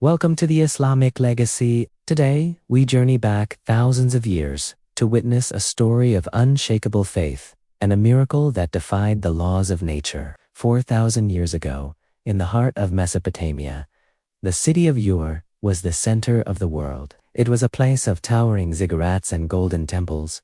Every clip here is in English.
Welcome to the Islamic legacy. Today, we journey back thousands of years to witness a story of unshakable faith and a miracle that defied the laws of nature. 4,000 years ago, in the heart of Mesopotamia, the city of Ur was the center of the world. It was a place of towering ziggurats and golden temples,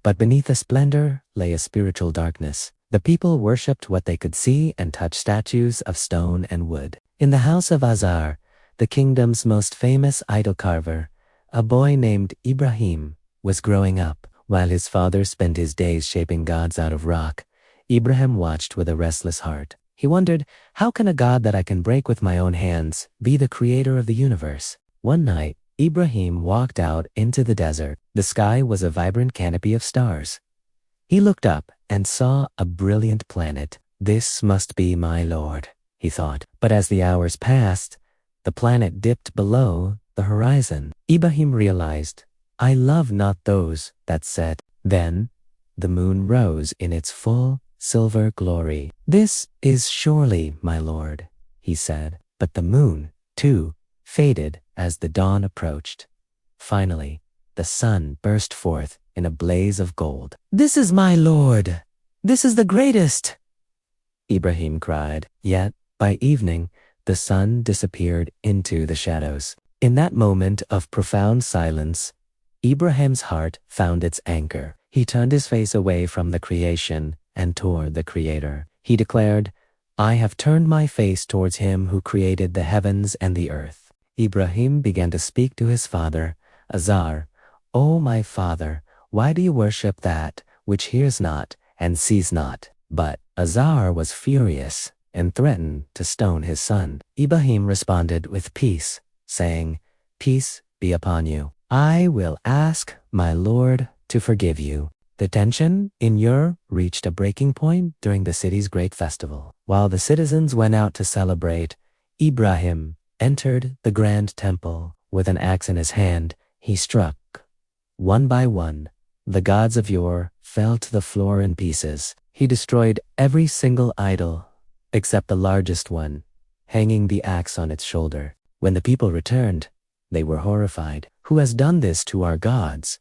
but beneath the splendor lay a spiritual darkness. The people worshipped what they could see and touched statues of stone and wood. In the house of Hajar, the kingdom's most famous idol carver, a boy named Ibrahim was growing up. While his father spent his days shaping gods out of rock, Ibrahim watched with a restless heart. He wondered, how can a god that I can break with my own hands be the creator of the universe? One night, Ibrahim walked out into the desert. The sky was a vibrant canopy of stars. He looked up and saw a brilliant planet. This must be my Lord, he thought. But as the hours passed, the planet dipped below the horizon. Ibrahim realized, I love not those that set. Then the moon rose in its full silver glory. This is surely my Lord, he said. But the moon, too, faded as the dawn approached. Finally, the sun burst forth in a blaze of gold. This is my Lord. This is the greatest, Ibrahim cried. Yet, by evening, the sun disappeared into the shadows. In that moment of profound silence, Ibrahim's heart found its anchor. He turned his face away from the creation and toward the Creator. He declared, I have turned my face towards Him who created the heavens and the earth. Ibrahim began to speak to his father, Azar, O my father, why do you worship that which hears not and sees not? But Azar was furious and threatened to stone his son. Ibrahim responded with peace, saying, Peace be upon you. I will ask my Lord to forgive you. The tension in Ur reached a breaking point during the city's great festival. While the citizens went out to celebrate, Ibrahim entered the grand temple. With an axe in his hand, he struck. One by one, the gods of Ur fell to the floor in pieces. He destroyed every single idol except the largest one, hanging the axe on its shoulder. When the people returned, they were horrified. Who has done this to our gods?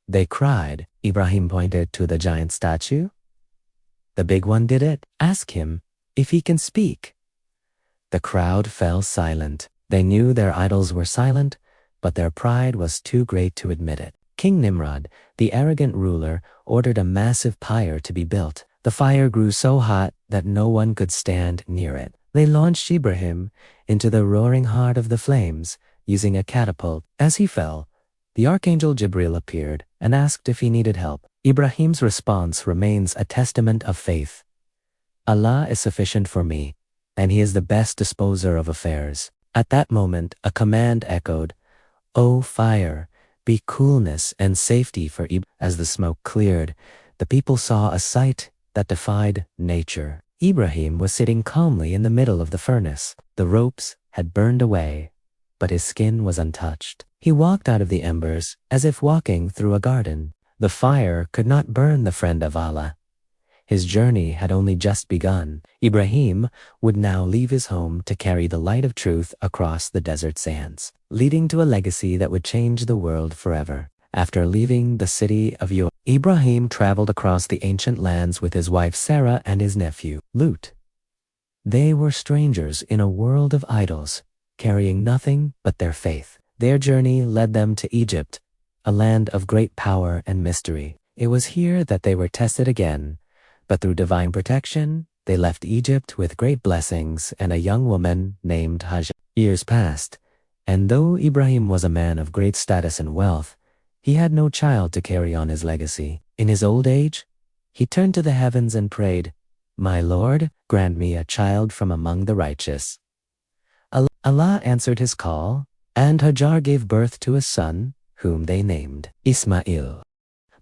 They cried. Ibrahim pointed to the giant statue. The big one did it. Ask him if he can speak. The crowd fell silent. They knew their idols were silent, but their pride was too great to admit it. King Nimrod, the arrogant ruler, ordered a massive pyre to be built. The fire grew so hot that no one could stand near it. They launched Ibrahim into the roaring heart of the flames, using a catapult. As he fell, the archangel Jibril appeared and asked if he needed help. Ibrahim's response remains a testament of faith. Allah is sufficient for me, and He is the best disposer of affairs. At that moment, a command echoed, O fire, be coolness and safety for Ibrahim. As the smoke cleared, the people saw a sight that defied nature. Ibrahim was sitting calmly in the middle of the furnace. The ropes had burned away, but his skin was untouched. He walked out of the embers as if walking through a garden. The fire could not burn the friend of Allah. His journey had only just begun. Ibrahim would now leave his home to carry the light of truth across the desert sands, leading to a legacy that would change the world forever. After leaving the city of Ur, Ibrahim traveled across the ancient lands with his wife Sarah and his nephew, Lut. They were strangers in a world of idols, carrying nothing but their faith. Their journey led them to Egypt, a land of great power and mystery. It was here that they were tested again, but through divine protection, they left Egypt with great blessings and a young woman named Hajar. Years passed, and though Ibrahim was a man of great status and wealth, he had no child to carry on his legacy. In his old age, he turned to the heavens and prayed, My Lord, grant me a child from among the righteous. Allah answered his call, and Hajar gave birth to a son, whom they named Ismail.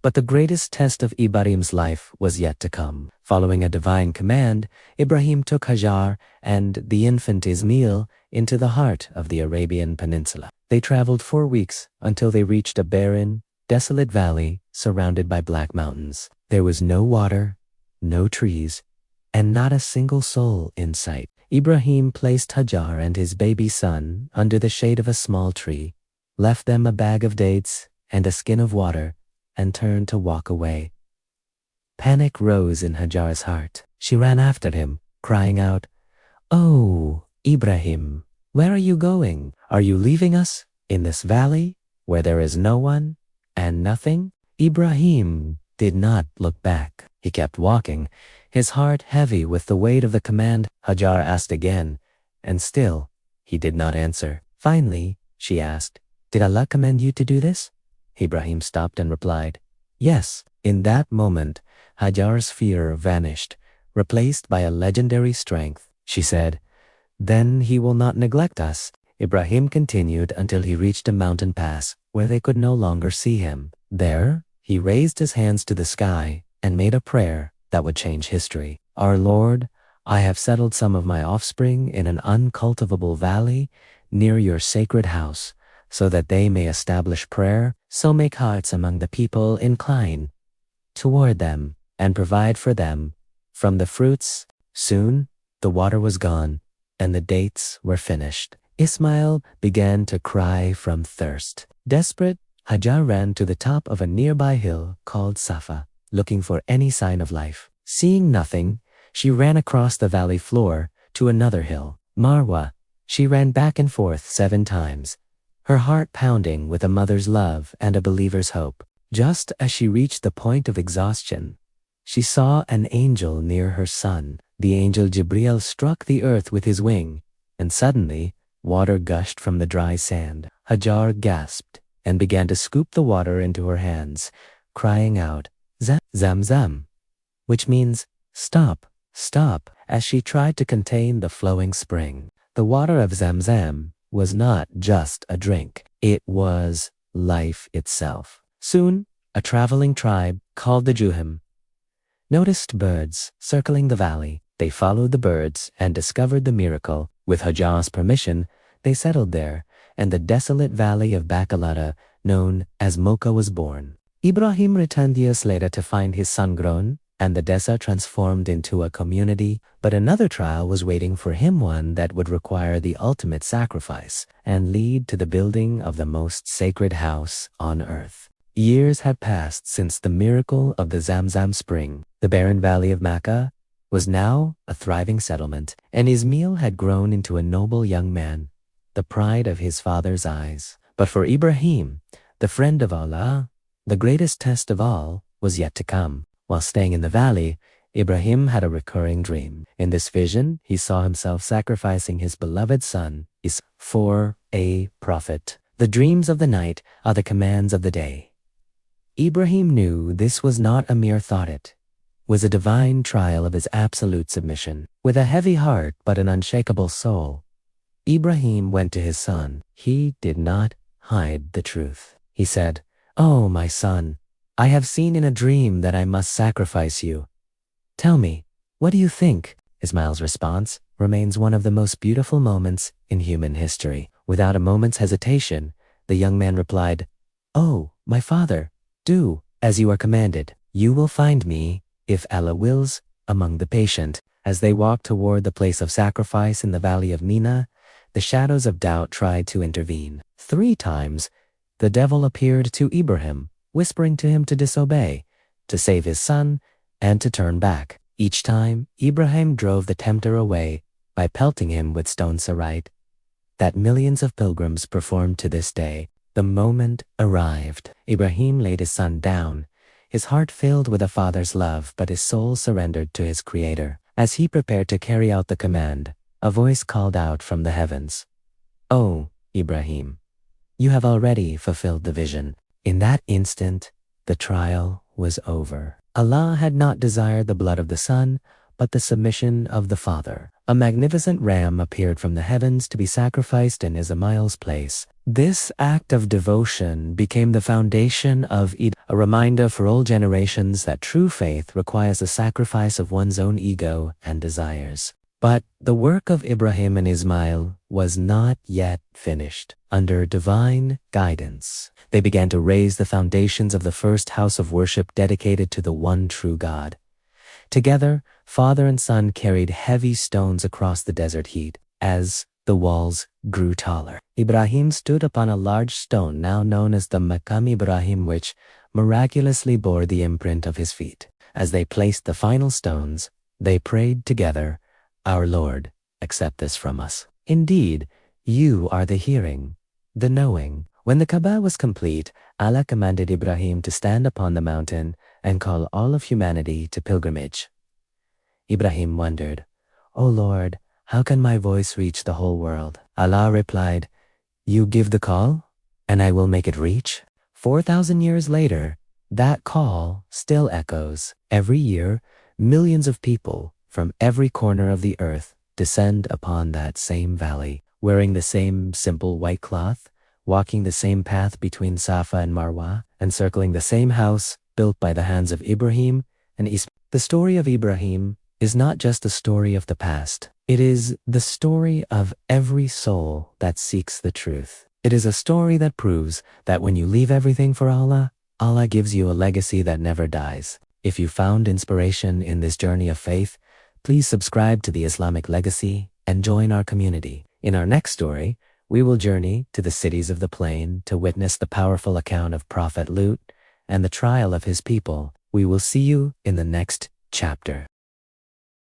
But the greatest test of Ibrahim's life was yet to come. Following a divine command, Ibrahim took Hajar and the infant Ismail into the heart of the Arabian Peninsula. They traveled 4 weeks until they reached a barren, desolate valley surrounded by black mountains. There was no water, no trees, and not a single soul in sight. Ibrahim placed Hajar and his baby son under the shade of a small tree, left them a bag of dates and a skin of water, and turned to walk away. Panic rose in Hajar's heart. She ran after him, crying out, "Oh, Ibrahim, where are you going? Are you leaving us in this valley where there is no one and nothing?" Ibrahim did not look back. He kept walking, his heart heavy with the weight of the command. Hajar asked again, and still he did not answer. Finally, she asked, "Did Allah command you to do this?" Ibrahim stopped and replied, "Yes." In that moment, Hajar's fear vanished, replaced by a legendary strength. She said, "Then he will not neglect us." Ibrahim continued until he reached a mountain pass where they could no longer see him. There, he raised his hands to the sky and made a prayer that would change history. "Our Lord, I have settled some of my offspring in an uncultivable valley near your sacred house, so that they may establish prayer, so make hearts among the people incline toward them, and provide for them from the fruits." Soon, the water was gone, and the dates were finished. Ismail began to cry from thirst. Desperate, Hajar ran to the top of a nearby hill called Safa, looking for any sign of life. Seeing nothing, she ran across the valley floor to another hill, Marwa. She ran back and forth 7 times, her heart pounding with a mother's love and a believer's hope. Just as she reached the point of exhaustion, she saw an angel near her son. The angel Jibril struck the earth with his wing, and suddenly water gushed from the dry sand. Hajar gasped and began to scoop the water into her hands, crying out, "Zamzam," which means "stop, stop," as she tried to contain the flowing spring. The water of Zamzam was not just a drink. It was life itself. Soon, a traveling tribe called the Juham noticed birds circling the valley. They followed the birds and discovered the miracle. With Hajar's permission, they settled there, and the desolate valley of Bakalata, known as Makkah, was born. Ibrahim returned years later to find his son grown and the desert transformed into a community, but another trial was waiting for him, one that would require the ultimate sacrifice and lead to the building of the most sacred house on earth. Years had passed since the miracle of the Zamzam spring. The barren valley of Makkah was now a thriving settlement, and Ismail had grown into a noble young man, the pride of his father's eyes. But for Ibrahim, the friend of Allah, the greatest test of all was yet to come. While staying in the valley, Ibrahim had a recurring dream. In this vision, he saw himself sacrificing his beloved son for a prophet. The dreams of the night are the commands of the day. Ibrahim knew this was not a mere thought, it was a divine trial of his absolute submission. With a heavy heart but an unshakable soul, Ibrahim went to his son. He did not hide the truth. He said, "Oh, my son, I have seen in a dream that I must sacrifice you. Tell me, what do you think?" Ismail's response remains one of the most beautiful moments in human history. Without a moment's hesitation, the young man replied, "Oh, my father, do as you are commanded. You will find me, if Allah wills, among the patient." As they walked toward the place of sacrifice in the valley of Mina, the shadows of doubt tried to intervene. 3 times, the devil appeared to Ibrahim, whispering to him to disobey, to save his son, and to turn back. Each time, Ibrahim drove the tempter away by pelting him with stone sarite that millions of pilgrims performed to this day. The moment arrived. Ibrahim laid his son down, his heart filled with a father's love, but his soul surrendered to his Creator. As he prepared to carry out the command, a voice called out from the heavens, "Oh, Ibrahim, you have already fulfilled the vision." In that instant, the trial was over. Allah had not desired the blood of the son, but the submission of the father. A magnificent ram appeared from the heavens to be sacrificed in Ismail's place. This act of devotion became the foundation of Eid, a reminder for all generations that true faith requires the sacrifice of one's own ego and desires. But the work of Ibrahim and Ismail was not yet finished. Under divine guidance, they began to raise the foundations of the first house of worship dedicated to the one true God. Together, father and son carried heavy stones across the desert heat as the walls grew taller. Ibrahim stood upon a large stone now known as the Maqam Ibrahim, which miraculously bore the imprint of his feet. As they placed the final stones, they prayed together, "Our Lord, accept this from us. Indeed, you are the hearing, the knowing." When the Kaaba was complete, Allah commanded Ibrahim to stand upon the mountain and call all of humanity to pilgrimage. Ibrahim wondered, "O Lord, how can my voice reach the whole world?" Allah replied, "You give the call, and I will make it reach." 4,000 years later, that call still echoes. Every year, millions of people from every corner of the earth descend upon that same valley, wearing the same simple white cloth, walking the same path between Safa and Marwa, and circling the same house built by the hands of Ibrahim and Ismail. The story of Ibrahim is not just the story of the past. It is the story of every soul that seeks the truth. It is a story that proves that when you leave everything for Allah, Allah gives you a legacy that never dies. If you found inspiration in this journey of faith, please subscribe to the Islamic Legacy and join our community. In our next story, we will journey to the cities of the plain to witness the powerful account of Prophet Lut and the trial of his people. We will see you in the next chapter.